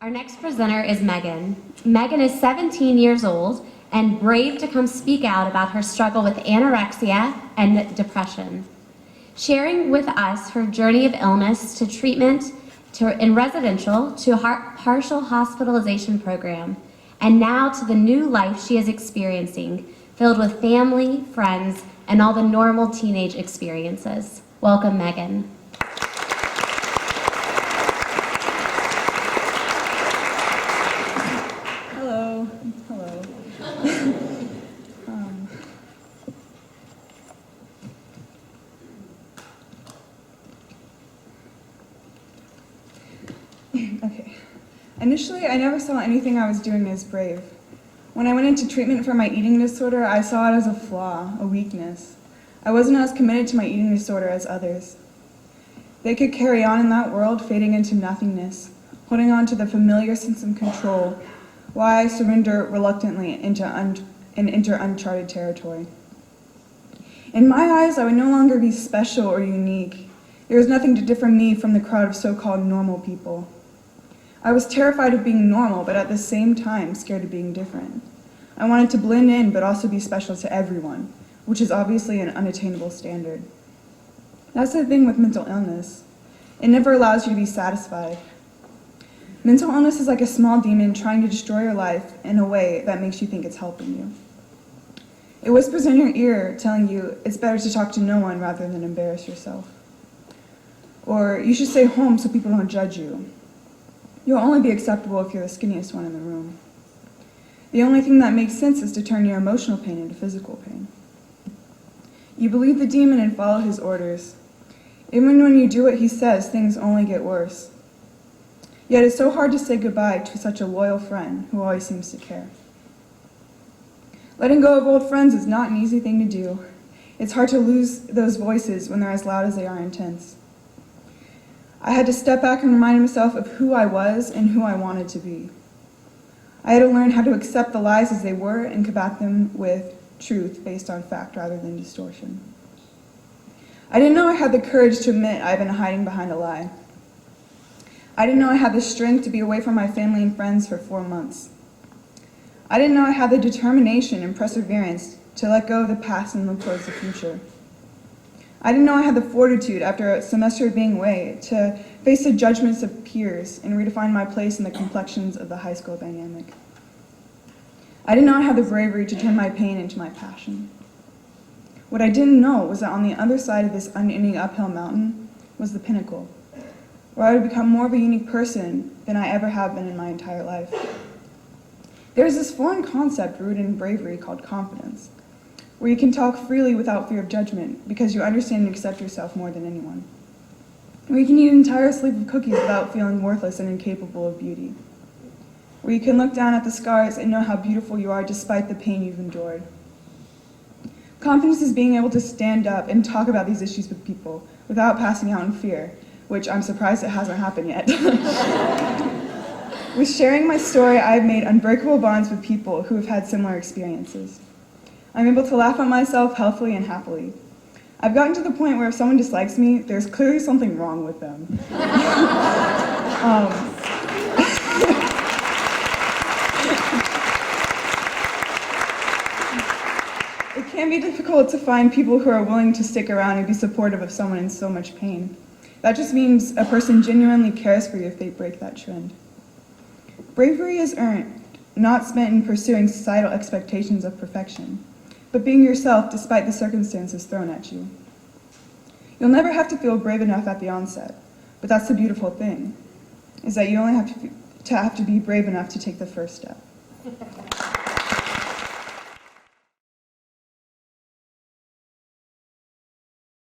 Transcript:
Our next presenter is Megan. Megan is 17 years old and brave to come speak out about her struggle with anorexia and depression. Sharing with us her journey of illness to treatment in residential to a partial hospitalization program, and now to the new life she is experiencing, filled with family, friends, and all the normal teenage experiences. Welcome, Megan. Okay. Initially, I never saw anything I was doing as brave. When I went into treatment for my eating disorder, I saw it as a flaw, a weakness. I wasn't as committed to my eating disorder as others. They could carry on in that world, fading into nothingness, holding on to the familiar sense of control, while I surrender reluctantly and enter uncharted territory. In my eyes, I would no longer be special or unique. There was nothing to differ me from the crowd of so-called normal people. I was terrified of being normal, but at the same time scared of being different. I wanted to blend in, but also be special to everyone, which is obviously an unattainable standard. That's the thing with mental illness. It never allows you to be satisfied. Mental illness is like a small demon trying to destroy your life in a way that makes you think it's helping you. It whispers in your ear, telling you it's better to talk to no one rather than embarrass yourself. Or you should stay home so people don't judge you. You'll only be acceptable if you're the skinniest one in the room. The only thing that makes sense is to turn your emotional pain into physical pain. You believe the demon and follow his orders. Even when you do what he says, things only get worse. Yet it's so hard to say goodbye to such a loyal friend who always seems to care. Letting go of old friends is not an easy thing to do. It's hard to lose those voices when they're as loud as they are intense. I had to step back and remind myself of who I was and who I wanted to be. I had to learn how to accept the lies as they were and combat them with truth based on fact rather than distortion. I didn't know I had the courage to admit I've been hiding behind a lie. I didn't know I had the strength to be away from my family and friends for 4 months. I didn't know I had the determination and perseverance to let go of the past and look towards the future. I didn't know I had the fortitude, after a semester of being away, to face the judgments of peers and redefine my place in the complexions of the high school dynamic. I didn't know I had the bravery to turn my pain into my passion. What I didn't know was that on the other side of this unending uphill mountain was the pinnacle, where I would become more of a unique person than I ever have been in my entire life. There's this foreign concept rooted in bravery called confidence, where you can talk freely without fear of judgment because you understand and accept yourself more than anyone. Where you can eat an entire sleeve of cookies without feeling worthless and incapable of beauty. Where you can look down at the scars and know how beautiful you are despite the pain you've endured. Confidence is being able to stand up and talk about these issues with people without passing out in fear, which I'm surprised it hasn't happened yet. With sharing my story, I've made unbreakable bonds with people who have had similar experiences. I'm able to laugh at myself healthily and happily. I've gotten to the point where if someone dislikes me, there's clearly something wrong with them. It can be difficult to find people who are willing to stick around and be supportive of someone in so much pain. That just means a person genuinely cares for you if they break that trend. Bravery is earned, not spent in pursuing societal expectations of perfection, but being yourself despite the circumstances thrown at you. You'll never have to feel brave enough at the onset, but that's the beautiful thing, is that you only have to be brave enough to take the first step.